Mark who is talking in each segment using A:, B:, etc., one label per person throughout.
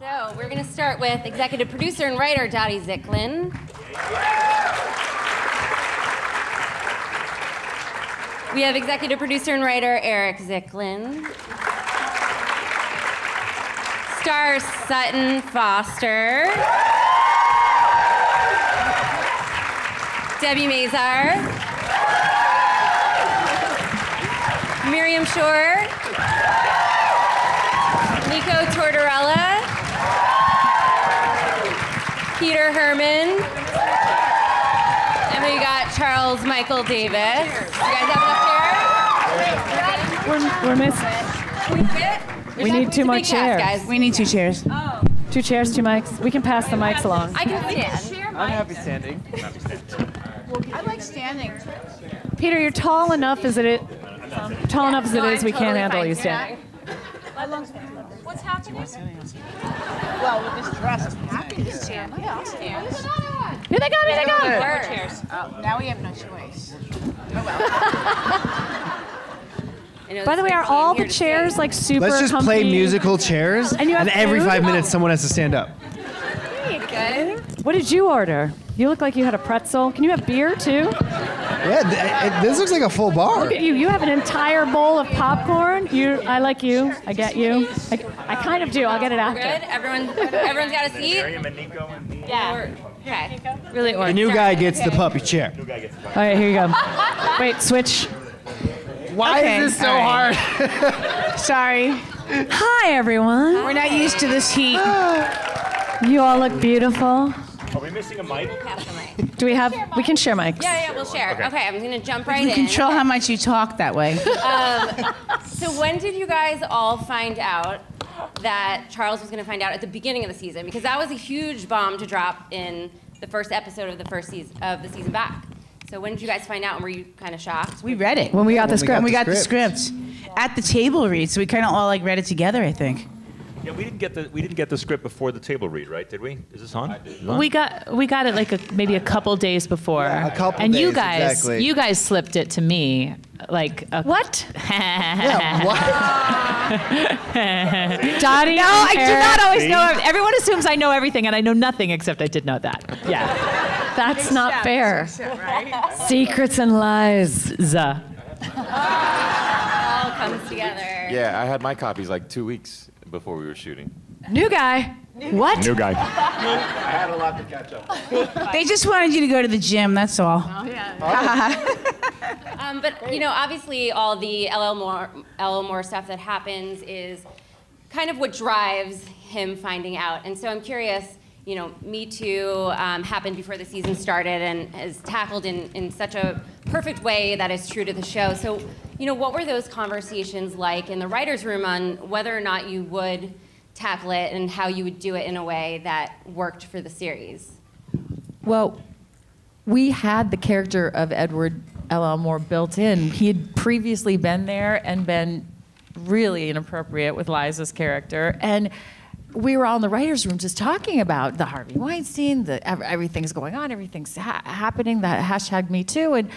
A: So we're going to start with executive producer and writer Dottie Zicklin. We have executive producer and writer Eric Zicklin. Star Sutton Foster. Debi Mazar. Miriam Shor. Nico Tortorella. Peter Hermann. And we got Charles Michael Davis. You guys have enough chairs?
B: We're missing.
A: Can we fit?
B: We need two more chairs.
A: Guys.
C: We need 2 chairs.
A: Oh.
B: 2 chairs, 2 mics. We can pass the mics along.
A: I can stand.
D: I'm happy standing.
C: I like standing.
B: Peter, you're tall enough as it is. Tall enough as it is, we can't handle you standing.
A: What's happening?
C: Well, with this dress, I'm happy to stand. Yeah, I'll stand.
B: Here they come, here they come.
A: More chairs.
C: Oh, now we have no choice.
B: By the way, are all the chairs like super
D: Let's just
B: comfy?
D: play musical chairs,
B: And you have
D: every
B: food?
D: 5 minutes someone has to stand up.
A: Good.
B: What did you order? You look like you had a pretzel. Can you have beer too?
D: Yeah, this looks like a full bar.
B: Look at you. You have an entire bowl of popcorn. I like you. I get you. I kind of do. I'll get it after.
A: Good. Everyone's got a seat.
E: Miriam and Nico and me.
A: Yeah. Okay.
B: Really
D: The new guy gets the puppy chair.
B: All right, here you go. Wait, switch.
D: Why is this so hard?
C: Sorry.
B: Hi, everyone.
C: We're not used to this heat.
B: You all look beautiful.
E: Are we missing a mic?
A: Pass the mic.
B: Do we have? We can share mics.
A: Yeah, we'll share. Okay, I'm gonna jump right
C: We
A: in.
C: control how much you talk that way.
A: So when did you guys all find out that Charles was gonna find out at the beginning of the season? Because that was a huge bomb to drop in the first episode of the first season of the season back. So when did you guys find out, and were you kind of shocked?
C: We read it.
B: When we got the script.
C: When we got the script. At the table read, so we kind of all like read it together, I think.
E: Yeah, we didn't get the script before the table read, right? Did we? Is this on? Is it on?
F: We got it like maybe a couple days before.
D: Yeah, a couple
F: and
D: days,
F: you guys,
D: exactly.
F: you guys slipped it to me like a
B: What?
D: Yeah, what?
B: Dottie?
F: No, I do
B: Eric.
F: not always know. Everyone assumes I know everything, and I know nothing except I did know that. Yeah.
B: That's not fair. Secrets and lies.
F: Zuh.
A: All comes together.
G: Yeah, I had my copies like 2 weeks before we were shooting.
B: New guy. What?
E: New guy.
G: I had a lot to catch up on.
C: They just wanted you to go to the gym, that's all.
A: But you know, obviously, all the LL Moore stuff that happens is kind of what drives him finding out. And so I'm curious. You know, Me Too happened before the season started and is tackled in such a perfect way that is true to the show. So, you know, what were those conversations like in the writer's room on whether or not you would tackle it and how you would do it in a way that worked for the series?
H: Well, we had the character of Edward L.L. Moore built in. He had previously been there and been really inappropriate with Liza's character. And we were all in the writer's room just talking about the Harvey Weinstein, everything's going on, everything's happening, the hashtag Me Too. And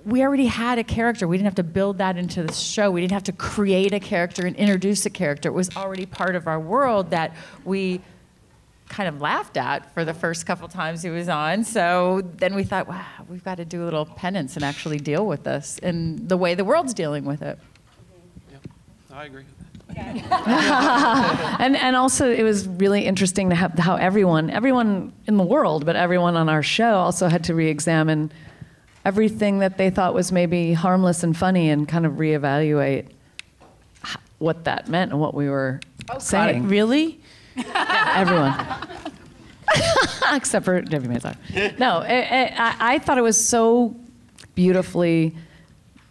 H: we already had a character. We didn't have to build that into the show. We didn't have to create a character and introduce a character. It was already part of our world that we kind of laughed at for the first couple times he was on. So then we thought, wow, we've got to do a little penance and actually deal with this in the way the world's dealing with it.
D: Yeah, I agree.
B: and also it was really interesting to have how everyone in the world, but everyone on our show also had to re-examine everything that they thought was maybe harmless and funny and kind of reevaluate what that meant and what we were saying.
C: Really?
B: Yeah, everyone. Except for Debi Mazar. No, I thought it was so beautifully,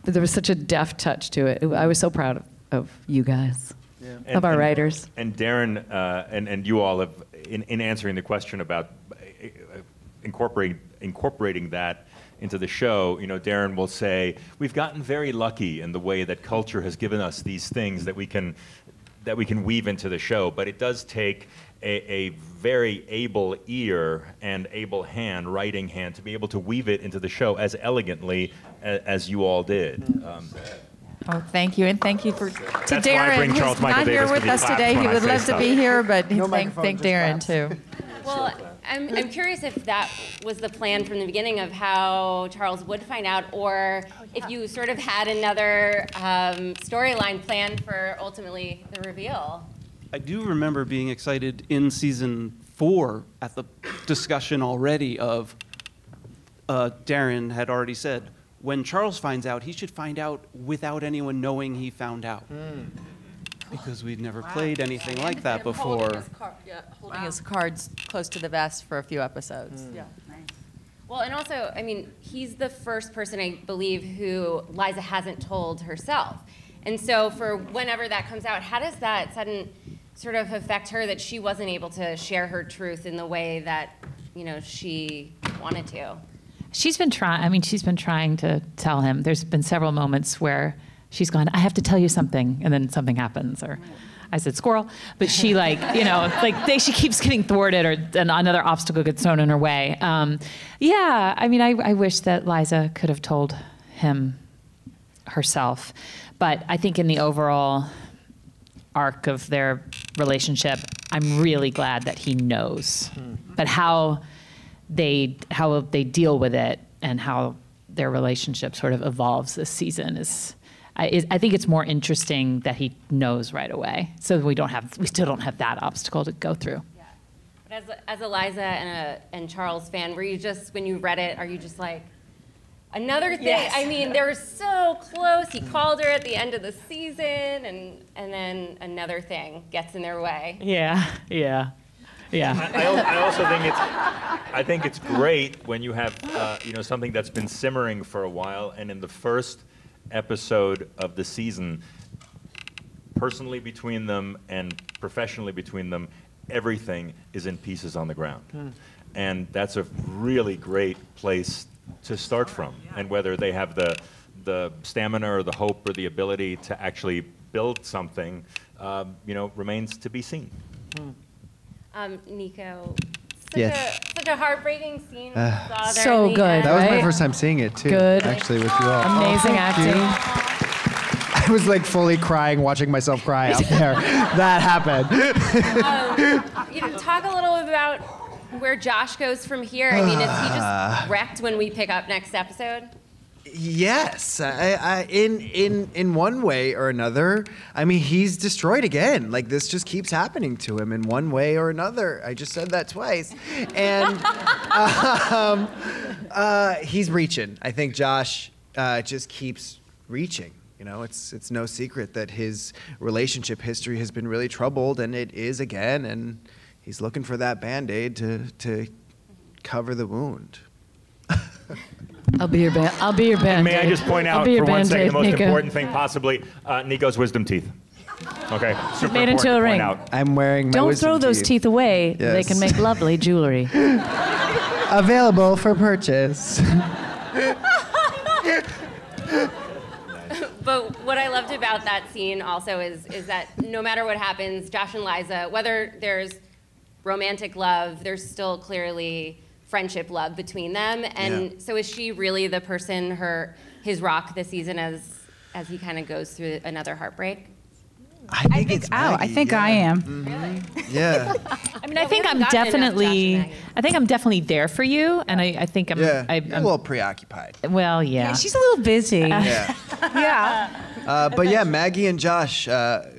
B: there was such a deft touch to it. I was so proud of you guys, of our writers.
E: And Darren and you all have, in answering the question about incorporating that into the show, you know, Darren will say, we've gotten very lucky in the way that culture has given us these things that we can weave into the show, but it does take a very able ear and able hand, writing hand, to be able to weave it into the show as elegantly as you all did.
H: Oh, thank you, and thank you to
E: That's why I
H: Darren,
E: bring Charles
H: who's
E: Michael
H: not here
E: Davis to
H: with
E: the
H: us
E: claps
H: today.
E: when
H: He
E: I
H: would
E: say
H: love to
E: stuff.
H: be here, but
D: No
H: thank
D: microphone, just
H: Darren
D: claps.
H: too.
A: Well, I'm curious if that was the plan from the beginning of how Charles would find out, or if you sort of had another storyline planned for ultimately the reveal.
D: I do remember being excited in season 4 at the discussion already of Darren had already said, when Charles finds out, he should find out without anyone knowing he found out. Because we'd never played anything like that before.
H: Holding his cards close to the vest for a few episodes. Yeah.
A: Well, and also, I mean, he's the first person, I believe, who Liza hasn't told herself. And so for whenever that comes out, how does that sudden sort of affect her that she wasn't able to share her truth in the way that, you know, she wanted to?
F: She's been trying. I mean, she's been trying to tell him. There's been several moments where she's gone, I have to tell you something, and then something happens, or I said squirrel, but she she keeps getting thwarted, or another obstacle gets thrown in her way. Yeah, I mean, I wish that Liza could have told him herself, but I think in the overall arc of their relationship, I'm really glad that he knows. But how they deal with it and how their relationship sort of evolves this season is. I think it's more interesting that he knows right away, so we still don't have that obstacle to go through.
A: Yeah. But as a Liza and Charles fan, were you just, when you read it, are you just like, another thing? Yes. I mean, they were so close. He called her at the end of the season, and then another thing gets in their way.
F: Yeah.
E: I think it's great when you have something that's been simmering for a while, and in the first episode of the season, personally between them and professionally between them, everything is in pieces on the ground. And that's a really great place to start from. And whether they have the stamina or the hope or the ability to actually build something, remains to be seen.
A: Nico,
I: Yes.
A: such a heartbreaking scene.
B: So good.
I: That was my
B: Right?
I: first time seeing it too.
B: Good.
I: Actually, with you all.
B: Amazing
I: thank you.
B: acting.
I: I was like fully crying, watching myself cry out there. That happened.
A: Talk a little about where Josh goes from here. I mean, is he just wrecked when we pick up next episode?
I: Yes, in one way or another. I mean, he's destroyed again. Like, this just keeps happening to him in one way or another. I just said that twice, and he's reaching. I think Josh just keeps reaching. You know, it's no secret that his relationship history has been really troubled, and it is again. And he's looking for that Band-Aid to cover the wound.
B: I'll be your Band-Aid.
E: And may I just point out for one second the most
B: Nico.
E: important thing possibly, Nico's wisdom teeth. Okay, super
B: Made into
E: important
B: a
E: to
B: ring.
E: point out.
I: I'm wearing my
B: Don't
I: wisdom
B: throw those teeth away.
I: Yes.
B: They can make lovely jewelry.
I: Available for purchase.
A: But what I loved about that scene also is that no matter what happens, Josh and Liza, whether there's romantic love, there's still clearly friendship love between them. And so is she really the person, his rock this season as he kind of goes through another heartbreak?
C: I think
I: it's Maggie,
C: I think
I: yeah.
C: I am.
I: Mm-hmm. Yeah.
F: I mean, I
A: we
F: think
A: haven't
F: I'm
A: gotten enough Josh and Maggie.
F: definitely there for you, and I think I'm.
I: Yeah.
F: I'm
I: You're a little preoccupied.
F: well, yeah.
C: She's a little busy.
I: Yeah.
C: Yeah.
I: But yeah, Maggie and Josh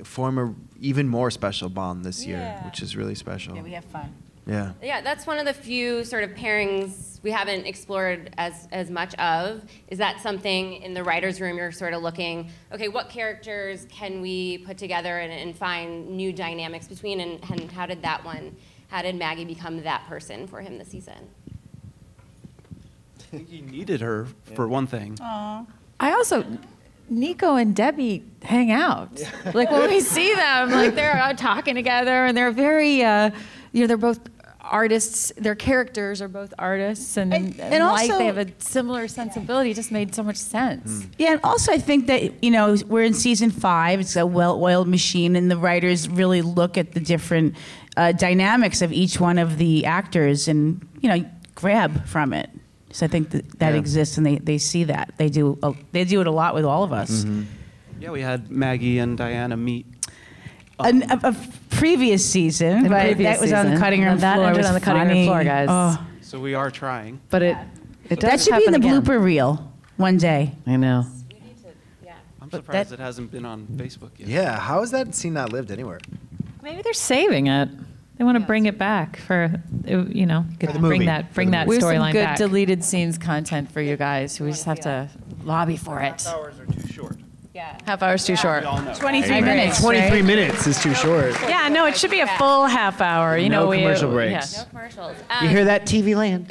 I: form a even more special bond this year, which is really special.
C: We have fun.
I: Yeah.
A: Yeah, that's one of the few sort of pairings we haven't explored as much of. Is that something in the writer's room you're sort of looking, okay, what characters can we put together and find new dynamics between, and how did Maggie become that person for him this season?
D: I think he needed her, for one thing.
H: Nico and Debi hang out. Like when we see them, like they're out talking together, and they're very, they're both artists. Their characters are both artists, and
C: also
H: they have a similar sensibility. It just made so much sense.
C: Yeah, and also I think that, we're in season 5. It's a well-oiled machine, and the writers really look at the different dynamics of each one of the actors and, grab from it. So I think that exists, and they see that. They do it a lot with all of us.
I: Mm-hmm.
D: Yeah, we had Maggie and Diana meet.
C: A previous season, but
B: previous
C: that was on the
B: season.
C: cutting room
B: That
C: floor.
B: ended
C: It was
B: on the cutting room
C: funny.
B: floor, guys.
C: Oh.
D: So we are trying.
B: But it does
C: That should be in the
B: happen again.
C: blooper reel one day.
B: I know.
D: I'm surprised it hasn't been on Facebook yet.
I: Yeah, how has that scene not lived anywhere?
F: Maybe they're saving it. They want to bring it back for, you know,
I: the
F: bring
I: movie.
F: that
B: We have some
F: storyline
B: good
F: back.
B: deleted scenes content for you guys. We just have to lobby for it.
D: Hours are too short.
B: Half hour's too short.
C: 23 minutes.
I: 23
C: right?
I: minutes is too short.
B: Yeah, no, it should be a full half hour. You know,
I: No
B: we
I: commercial breaks.
A: No commercials.
I: You hear that, TV Land?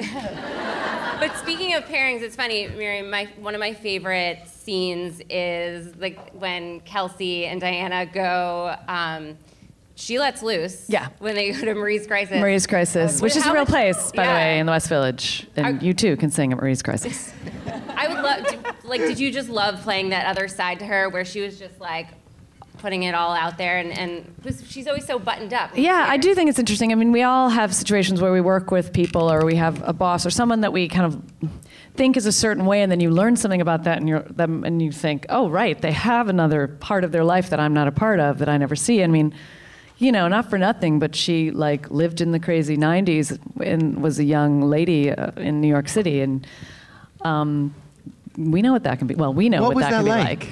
A: But speaking of pairings, it's funny, Miriam, one of my favorite scenes is like when Kelsey and Diana go, She Lets Loose.
B: Yeah.
A: When they go to Marie's Crisis.
B: Marie's Crisis, which is a
A: How
B: real
A: much-
B: place, by the
A: yeah.
B: way, in the West Village. And you too can sing at Marie's Crisis.
A: I would love, did you just love playing that other side to her where she was just like putting it all out there and she's always so buttoned up.
B: Yeah, I do think it's interesting. I mean, we all have situations where we work with people or we have a boss or someone that we kind of think is a certain way, and then you learn something about that and you think, oh, right, they have another part of their life that I'm not a part of, that I never see. I mean, you know, not for nothing, but she like lived in the crazy 90s and was a young lady in New York City, and we know what that can be. Well, we know what that can be like.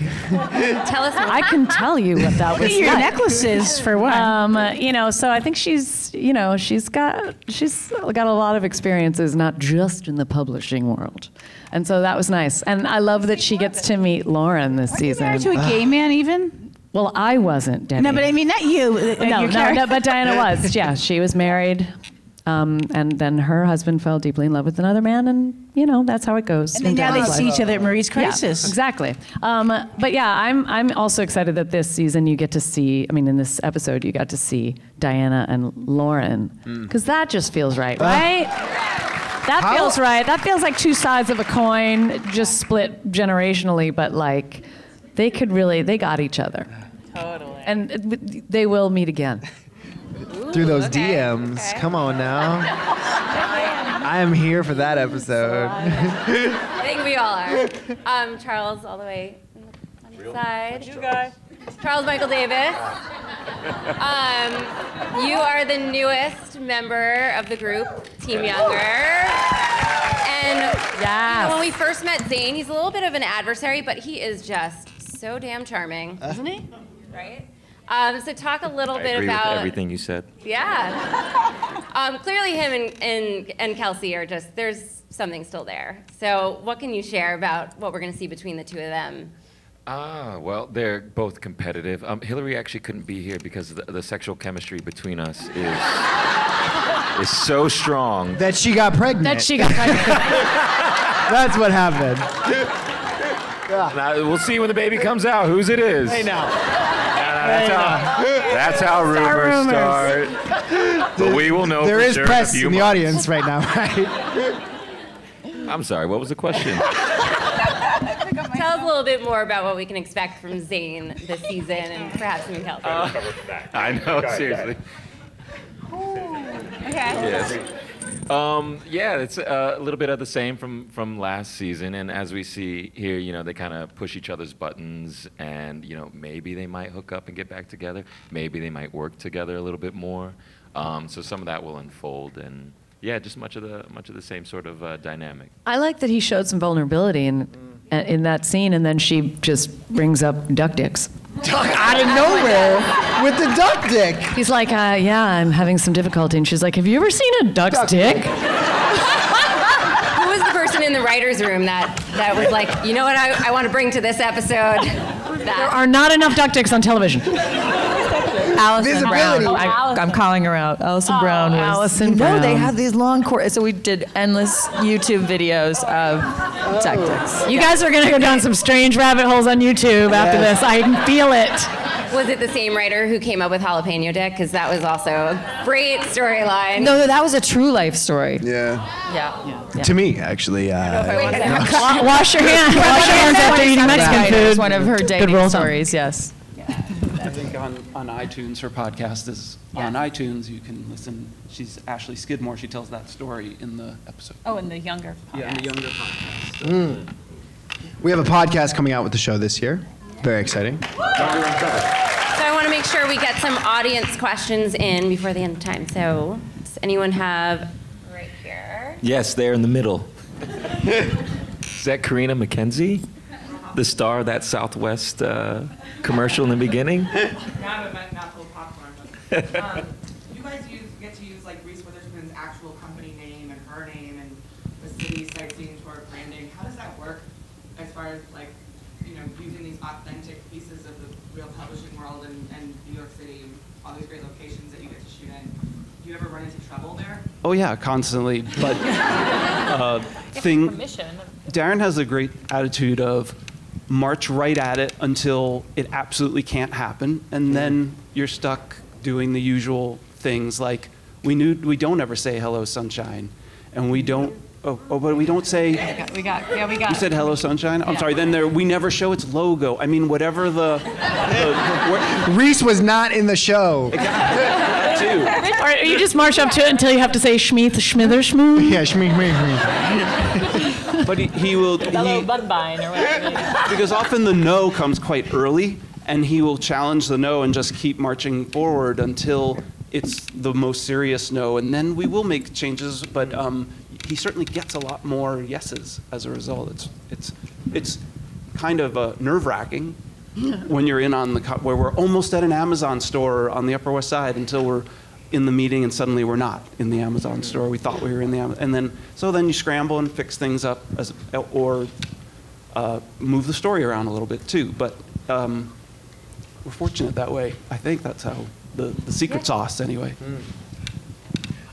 A: Tell us more.
B: I can tell you what that was
C: Your
B: like.
C: necklaces, for one.
B: You know, so I think she's got a lot of experiences, not just in the publishing world, and so that was nice. And I love that she gets to meet Lauren this season.
C: Married to a gay man, even?
B: Well, I wasn't, Debi.
C: No, but I mean, not you.
B: No, but Diana was. Yeah, she was married. And then her husband fell deeply in love with another man, and you know that's how it goes.
C: And then now they see each other at Marie's Crisis.
B: Yeah, exactly. But yeah, I'm also excited that this season you get to see. I mean, in this episode you got to see Diana and Lauren, because that just feels right, right? That feels right. That feels like two sides of a coin, just split generationally, but like they got each other. Totally. And they will meet again.
I: Through those DMs. Okay. Come on now. I am here for that episode.
A: I think we all are. Charles, all the way on the side. You guys. Charles Michael Davis. You are the newest member of the group, Team Younger. And you know, when we first met Zane, he's a little bit of an adversary, but he is just so damn charming, isn't he? Right? So talk a little bit
G: agree
A: about
G: with everything you said.
A: Yeah. Clearly him and Kelsey are just, there's something still there. So what can you share about what we're going to see between the two of them?
G: Well, they're both competitive. Hillary actually couldn't be here because the sexual chemistry between us is so strong.
I: That she got pregnant. That's what happened.
G: Now, we'll see when the baby comes out whose it is.
I: Hey now.
G: That's how rumors start. But we will know.
I: There
G: for
I: is
G: sure
I: press
G: in, a few
I: in the
G: months.
I: audience right now, right?
G: I'm sorry, what was the question?
A: Tell us a little bit more about what we can expect from Zane this season and perhaps from Kelsey.
G: I know, seriously.
A: Okay.
G: Yes. Yeah, it's a little bit of the same from last season, and as we see here, you know, they kind of push each other's buttons, and you know, maybe they might hook up and get back together. Maybe they might work together a little bit more. So some of that will unfold, and yeah, just much of the same sort of dynamic.
B: I like that he showed some vulnerability in that scene, and then she just brings up duck dicks.
I: Out of nowhere with the duck dick.
B: He's like, yeah, I'm having some difficulty. And she's like, have you ever seen a duck's dick?
A: Who was the person in the writer's room that was like, you know what I want to bring to this episode?
B: There are not enough duck dicks on television.
H: Allison Brown. I'm calling her out. Allison Brown was.
B: Allison
H: No,
B: Brown.
H: they have these long so we did endless YouTube videos of tactics.
B: You guys are going to go down some strange rabbit holes on YouTube after this. I can feel it.
A: Was it the same writer who came up with Jalapeno Dick? Because that was also a great storyline.
H: No, that was a true life story.
I: Yeah. To me, actually.
B: Wash your hands. Wash your hands after eating Mexican food.
H: It was one of her dating
B: roll
H: stories, yes.
D: I think on iTunes, her podcast is on iTunes. You can listen. She's Ashley Skidmore. She tells that story in the episode.
F: Oh, in the Younger podcast.
D: Yeah, in the Younger podcast.
I: We have a podcast coming out with the show this year. Very exciting.
A: So I want to make sure we get some audience questions in before the end of time. So does anyone have right here?
G: Yes, there in the middle. Is that Karina McKenzie? The star of that Southwest commercial in the beginning?
J: Not full popcorn. But, you guys get to use like Reese Witherspoon's actual company name and her name and the city sightseeing tour branding. How does that work as far as like, you know, using these authentic pieces of the real publishing world and New York City and all these great locations that you get to shoot in? Do you ever run into trouble there?
D: Oh yeah, constantly. But Darren has a great attitude of march right at it until it absolutely can't happen, and then you're stuck doing the usual things like we don't ever say hello sunshine, and we don't. But we don't say.
H: We got.
D: You said hello sunshine. I'm sorry. Then we never show its logo. I mean, whatever the
I: Reese was not in the show.
D: Too.
B: Or you just march up to it until you have to say Schmeeth, Schmither, Schmoo.
I: Yeah, Schmeeth.
D: But he will.
H: Hello, Budbine, or whatever.
D: Because often the no comes quite early, and he will challenge the no and just keep marching forward until it's the most serious no, and then we will make changes. But he certainly gets a lot more yeses as a result. It's kind of nerve-wracking when you're in on where we're almost at an Amazon store on the Upper West Side until we're in the meeting and suddenly we're not in the Amazon store. We thought we were in the Amazon, and then you scramble and fix things up or move the story around a little bit too. But we're fortunate that way. I think that's how the secret sauce anyway.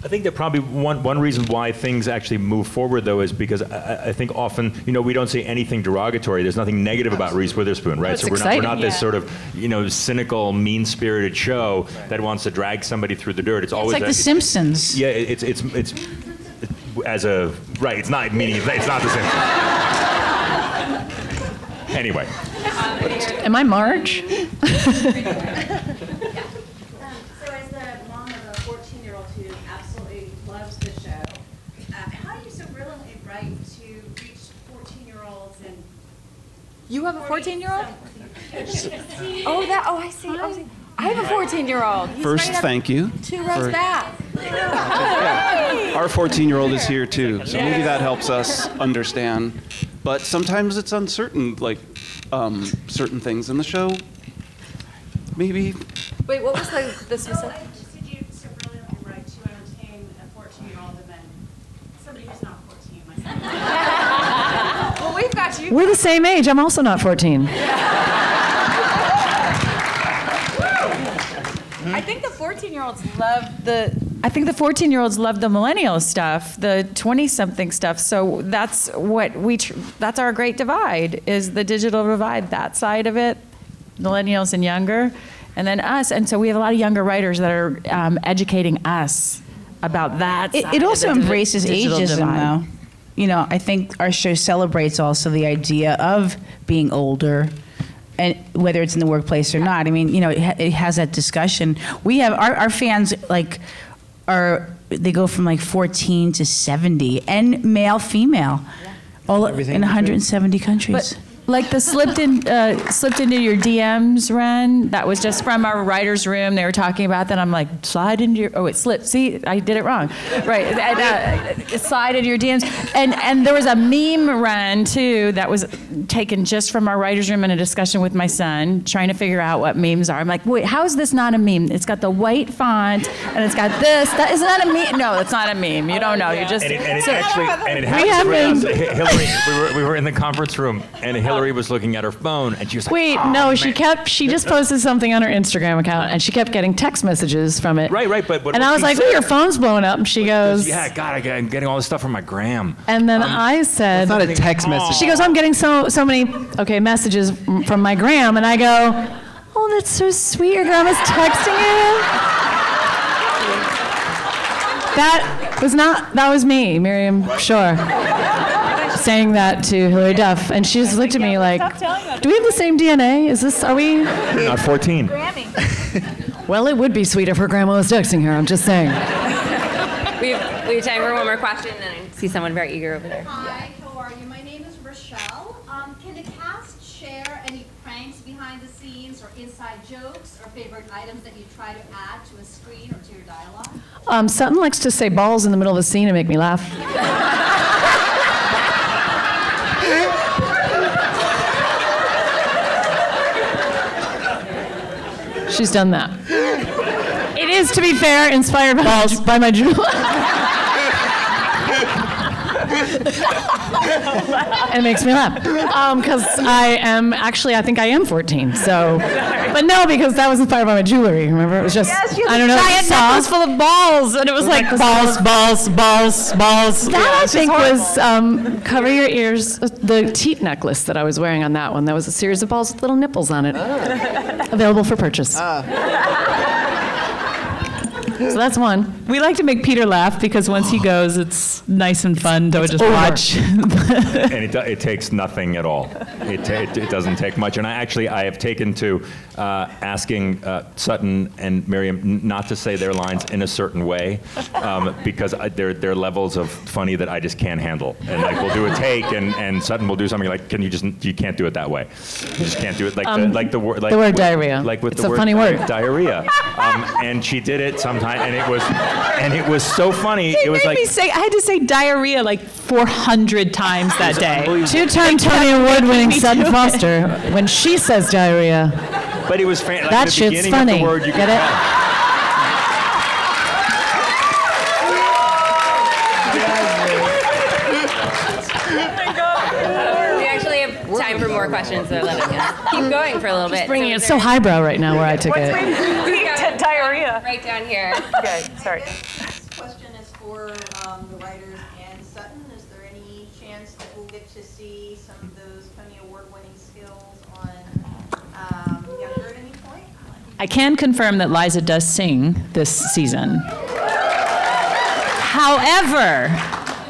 E: I think that probably one reason why things actually move forward, though, is because I think often, we don't say anything derogatory. There's nothing negative about Reese Witherspoon, right? So we're not this sort of, cynical, mean-spirited show that wants to drag somebody through the dirt. It's always
C: like The Simpsons.
E: Yeah, it's as a right. It's not meaning. It's not the Simpsons. Anyway.
B: Am I Marge?
H: You have a 14-year-old? I see. I have a 14-year-old.
D: First, thank you.
H: 2 rows back.
D: Our 14-year-old is here too, so maybe that helps us understand. But sometimes it's uncertain, like certain things in the show. Maybe.
H: Wait, what was the specific?
J: Did you so brilliantly right to entertain a 14-year-old and then somebody who's not 14 myself? Well, we've got you.
B: We're the same age. I'm also not 14.
H: I think the 14-year-olds love the millennial stuff, the 20-something stuff. So that's what that's our great divide, is the digital divide, that side of it, millennials and younger, and then us. And so we have a lot of younger writers that are educating us about that.
C: It also embraces ageism, though. I think our show celebrates also the idea of being older, and whether it's in the workplace or not. I mean, it has that discussion. We have our fans they go from like 14 to 70, and male, female, all in 170 countries.
H: But like the slipped into your DMs run, that was just from our writer's room. They were talking about that. I'm like, slide into your, it slipped. See, I did it wrong. Right, slide into your DMs. And there was a meme run too that was taken just from our writer's room in a discussion with my son, trying to figure out what memes are. I'm like, wait, how is this not a meme? It's got the white font and it's got this. That is not a meme. No, it's not a meme. You don't know. You just.
E: And it happened. Hillary, we were in the conference room, and Hillary was looking at her phone, and she was like,
B: wait, no, she just posted something on her Instagram account, and she kept getting text messages from it.
E: Right, but
B: and I was like, oh, your phone's blowing up, and she goes,
E: yeah, God, I'm getting all this stuff from my gram.
B: And then I said,
I: it's not a text message.
B: She goes, I'm getting so many, messages from my gram, and I go, oh, that's so sweet, your grandma's texting you? That was me, Miriam Shor, saying that to Hillary Duff, and she just looked at me like, do we have the same DNA? Are we?
E: You're not 14.
B: Well, it would be sweet if her grandma was texting her, I'm just saying.
A: We have time for one more question, and I see someone very eager over there.
K: Hi, how are you? My name is Rochelle. Can the cast share any pranks behind the scenes or inside jokes or favorite items that you try to add to a screen or to your dialogue?
B: Sutton likes to say balls in the middle of a scene and make me laugh. She's done that. It is, to be fair, inspired by my jewel. It makes me laugh. Because I think I am 14, so. But no, because that was inspired by my jewelry, remember? It was just, I don't know.
F: Giant necklace full of balls, and it was like balls.
B: That I think was cover your ears, the teat necklace that I was wearing on that one. That was a series of balls with little nipples on it. Available for purchase. So that's one.
F: We like to make Peter laugh because once he goes, it's nice and fun to just watch.
E: And it takes nothing at all. It doesn't take much. And I have taken to asking Sutton and Miriam not to say their lines in a certain way because they're levels of funny that I just can't handle. And like we'll do a take and Sutton will do something like, you can't do it that way. You just can't do it like the word
B: diarrhea.
E: Like with
B: it's
E: the
B: a
E: word
B: funny word.
E: Diarrhea. And she did it sometimes. And it was so funny.
F: It
E: was
F: made
E: like
F: me say, I had to say diarrhea like 400 times that day.
B: Two-time Tony Award-winning Sutton Foster, when she says diarrhea,
E: but it was like
B: that
E: the
B: shit's
E: beginning
B: funny.
E: Of the word you
B: Get it?
A: We actually have time for more questions, so let us keep going for a little bit.
B: Bringing it so highbrow right now where I took it.
A: Diarrhea. Right down here.
H: Okay, sorry.
K: Next question is for the writers and Sutton. Is there any chance that we'll get to see some of those Tony Award-winning skills on Younger at any point?
F: I can confirm that Liza does sing this season. However,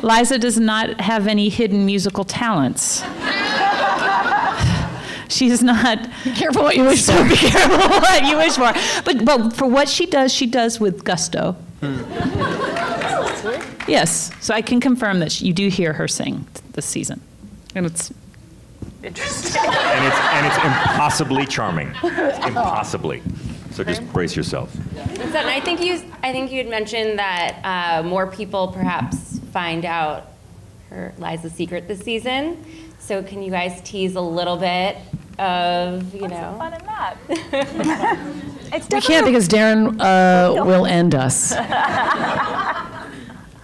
F: Liza does not have any hidden musical talents. She's not.
B: Be careful what you wish for.
F: Be careful what you wish for. But for what she does with gusto. Yes, so I can confirm that you do hear her sing this season, and it's interesting.
E: And it's impossibly charming. Impossibly. So just brace yourself.
A: And Sutton, I think you had mentioned that more people perhaps find out Liza's secret this season. So can you guys tease a little bit of, you know?
H: What's the fun in that?
B: We can't because Darren will end us.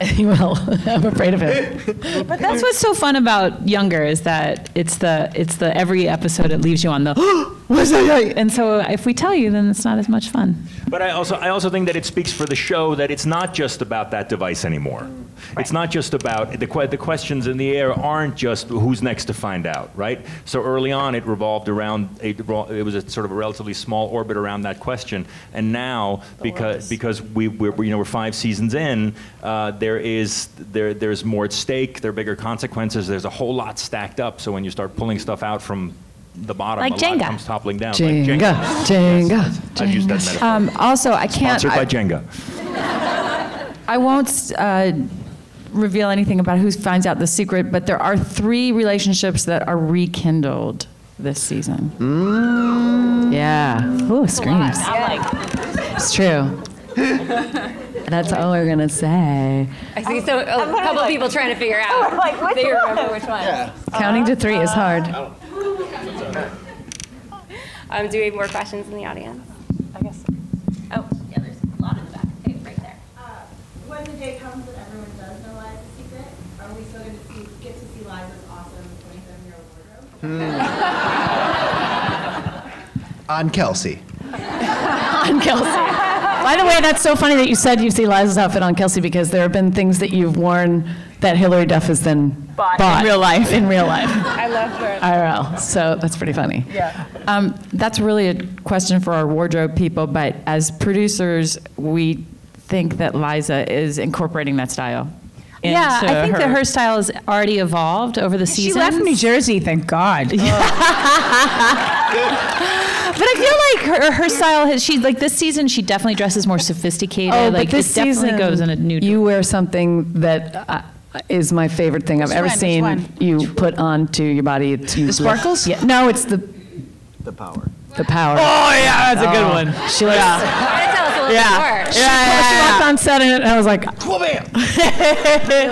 B: He will. I'm afraid of it.
F: But that's what's so fun about Younger is that it's the every episode it leaves you on the what's that? And so if we tell you, then it's not as much fun.
E: But I also think that it speaks for the show that it's not just about that device anymore. Right. It's not just about the questions in the air aren't just who's next to find out, right? So early on it revolved around it was a sort of a relatively small orbit around that question, and now because we're 5 seasons in, there's more at stake, there are bigger consequences, there's a whole lot stacked up. So when you start pulling stuff out from the bottom,
F: like
E: a
F: Jenga.
E: lot comes toppling down.
B: Jenga.
E: Like
B: Jenga.
E: Yes. I've used that metaphor.
H: Also, I can't.
E: Sponsored by Jenga.
H: I won't reveal anything about who finds out the secret, but there are 3 relationships that are rekindled this season.
B: Yeah. Ooh, screams. It's true. That's all we're gonna say.
A: I see a couple people trying to figure out. They remember which one.
I: Yeah.
B: Counting to 3 is hard.
A: Do we have more questions in the audience?
H: I guess.
A: Oh, yeah, there's a lot in the back. Hey, right there.
K: When the day comes that everyone does know Liza's secret, are we still going to get to see Liza's awesome 27-year-old wardrobe?
I: On Kelsey.
B: On Kelsey. By the way, that's so funny that you said you see Liza's outfit on Kelsey because there have been things that you've worn that Hillary Duff has then bought
H: in real life.
B: In real life.
H: I love her.
B: IRL. So that's pretty funny.
H: Yeah. That's really a question for our wardrobe people, but as producers, we think that Liza is incorporating that style.
F: Yeah, I think that her style has already evolved over the seasons.
C: She left New Jersey, thank God.
F: But I feel like her style has, this season she definitely dresses more sophisticated.
B: Oh,
F: like
B: but this
F: it definitely
B: season,
F: goes in a new.
B: You wear something that is my favorite thing I've ever
C: Which
B: seen
C: one?
B: you put onto your body.
C: The sparkles?
B: Yeah. No, it's the
I: power.
B: The power.
F: Oh yeah, that's a good one.
B: She was.
A: Try to tell us a little bit more.
B: She walked on set and I was like,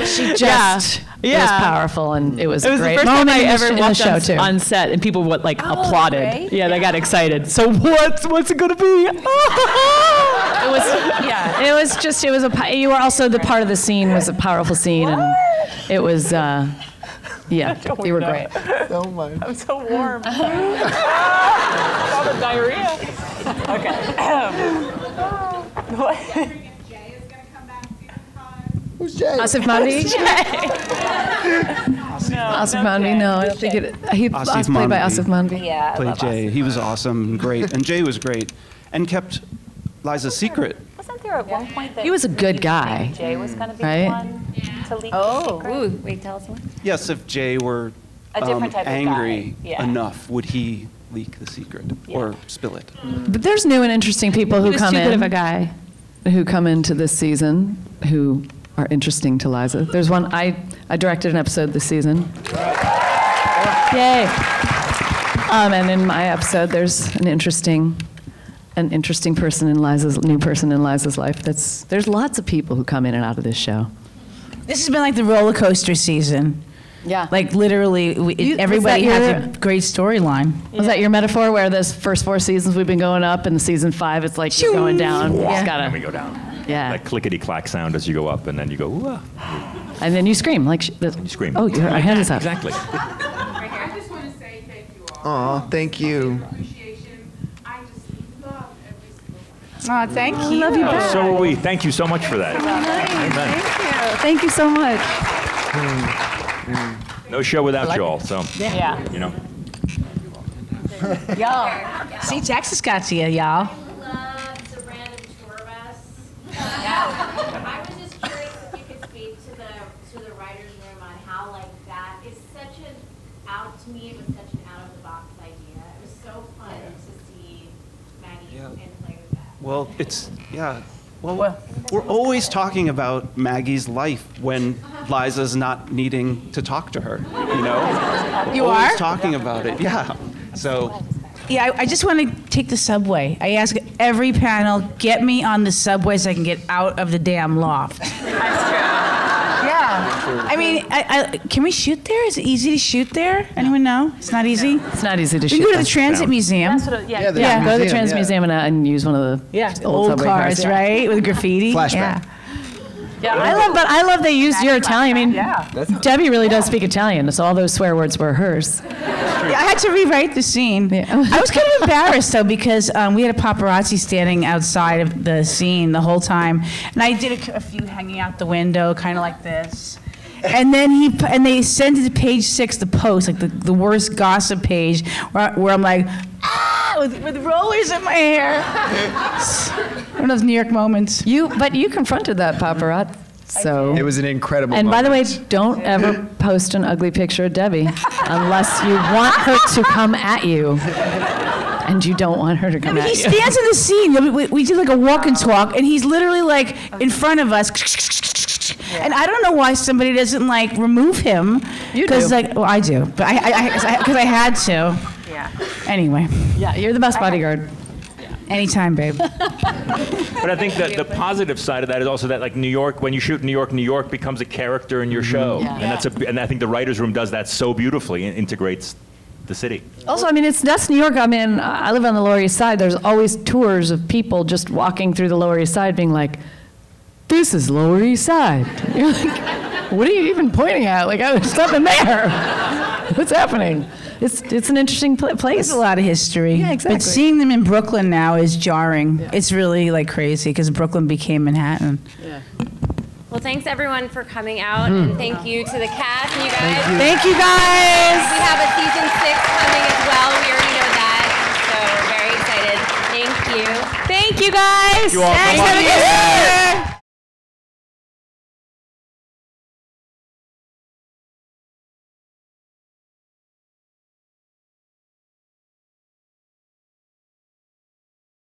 B: she just it was powerful and it was a great
F: the first
B: moment
F: time I
B: in
F: ever
B: the
F: walked
B: show
F: on,
B: too.
F: on set and people would like applauded.
K: great.
F: Yeah, they got excited. So what's it gonna be?
B: It was it was just it was you were also the part of the scene was a powerful scene and it was you were great.
I: So much.
F: I'm so warm. All the diarrhea. Okay.
I: Who's Jay?
B: Asif Manvi? Asif Manvi, no, I don't think it. He was
D: Asif
B: played by
D: Manvi.
B: Asif Manvi.
A: Yeah, I
D: Played
A: love
D: Jay.
A: Asif.
D: He was awesome and great. And Jay was great. And kept Liza's secret.
L: Wasn't there at one point that
B: He was a good guy,
L: Jay was going to be
B: right?
L: the one to leak the
A: Oh,
L: secret?
A: ooh, wait, tell us more.
D: Yes, if Jay were
L: A different type of
D: angry
L: guy, yeah.
D: enough, would he leak the secret or spill it?
B: But there's new and interesting people
F: He
B: who
F: was
B: come
F: too good of a
B: in,
F: guy.
B: who come into this season, who are interesting to Liza. There's one I directed an episode this season. Yay! And in my episode, there's an interesting person in Liza's new person in Liza's life. There's lots of people who come in and out of this show.
C: This has been like the roller coaster season.
B: Yeah.
C: Like literally, everybody has a great storyline.
B: Was that your metaphor where this first 4 seasons we've been going up and season 5 it's like you're going down? You just
E: And we
B: gotta,
E: go down.
B: yeah.
E: That clickety-clack sound as you go up, and then you go, ooh,
B: And then you scream like
E: you scream.
B: Oh, your hand is up.
E: Exactly.
J: I just want to say thank you all.
I: Aw, thank you.
J: Appreciation. I just love every single one.
C: Oh, thank you. Love you
E: Oh, so are we. Thank you so much for that. Amen.
B: Thank you so much.
E: No show without you all, so,
L: Yeah.
E: you know.
C: Y'all. See, Texas got to you, y'all.
K: Love the random tour bus. I was just curious if you could speak to the writers' room on how like that is such an to me it was such an out of the box idea. It was so fun to see Maggie and play with that.
D: Well, Well, we're always talking about Maggie's life when Liza's not needing to talk to her, you know?
C: You
D: We're always
C: are?
D: talking about it, yeah. So,
C: Yeah, I just want to take the subway. I ask every panel, get me on the subway so I can get out of the damn loft.
L: That's true.
C: Yeah. I mean, can we shoot there? Is it easy to shoot there? Anyone know? It's not easy?
B: It's not easy to
C: We
B: shoot.
C: can go to the
B: them.
C: Transit Museum.
L: That's what,
I: Yeah, the
B: Yeah, go to the
I: museum,
B: Trans
I: yeah.
B: Museum and use one of the
C: Old
B: subway
C: cars,
B: yeah.
C: right? With graffiti.
I: Flashback.
C: Yeah.
B: I love they used your Italian. I mean,
L: Yeah.
B: Debbie really does speak Italian, so all those swear words were hers.
C: Yeah, I had to rewrite the scene.
B: Yeah.
C: I was kind of embarrassed though because we had a paparazzi standing outside of the scene the whole time, and I did a few hanging out the window, kind of like this. And then they sent it to page 6, the Post, like the worst gossip page, where I'm like, with rollers in my hair. One of those New York moments.
B: But you confronted that paparazzi. So
I: It was an incredible
B: And by the way,
I: moment.
B: don't ever post an ugly picture of Debbie unless you want her to come at you. And you don't want her to come
C: I mean,
B: at
C: he
B: you.
C: stands in the scene. We did like a walk and talk, and he's literally like in front of us. And I don't know why somebody doesn't like remove him.
B: You
C: Because
B: do.
C: like, well, I do, but because I had to.
L: Yeah.
C: Anyway,
B: Yeah, you're the best bodyguard.
C: anytime, babe.
E: But I think that the positive side of that is also that, like, New York, when you shoot New York becomes a character in your show, and I think the writers' room does that so beautifully and integrates the city.
B: Also, I mean, that's New York. I mean, I live on the Lower East Side. There's always tours of people just walking through the Lower East Side being like, this is Lower East Side. You're like, what are you even pointing at? Like, there's nothing there. What's happening? It's an interesting place.
C: There's a lot of history.
B: Yeah, exactly.
C: But seeing them in Brooklyn now is jarring. Yeah. It's really like crazy because Brooklyn became Manhattan.
B: Yeah.
A: Well, thanks everyone for coming out, and thank you to the cast and you guys.
C: Thank you, guys.
A: We have a season 6 coming as well. We already know that, so we're very excited. Thank you.
F: Thank you guys.
E: You all so
F: Thanks.
E: much.
F: Have a good day.